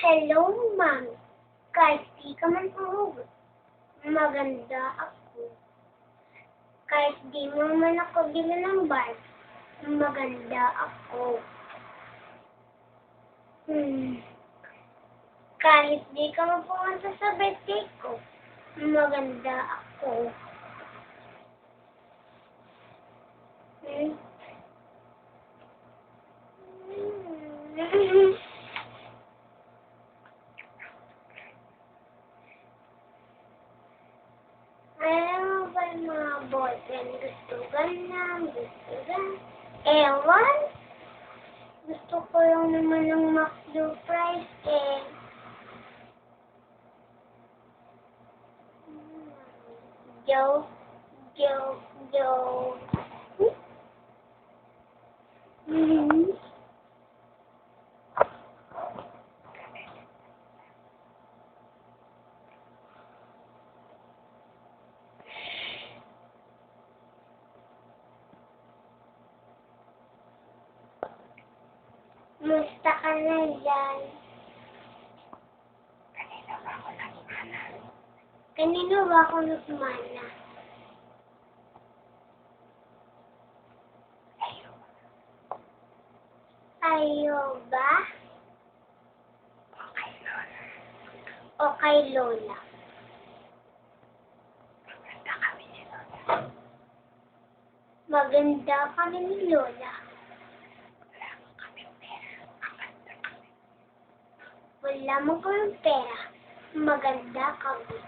Hello, ma'am. Kahit di ka man umugot, maganda ako. Kahit di mo man ako bilhin ng bar, maganda ako. Kahit di ka mapumunta sa birthday ko, maganda ako. Alam mo ba yung mga boyfriend gusto ganyan, gusto ganyan? Ewan, gusto ko lang naman ng McDo fries eh. Joke, joke, joke. Musta ka na dyan? Kanino ba ako nagmana? Kanino ba ako nagmana? Ayo. Ayo ba? O kay Lola. O kay Lola? Maganda kami ni Lola. Maganda kami ni Lola. Wala mo kami pera. Maganda kami. Wala mo kaming pera. Maganda kami.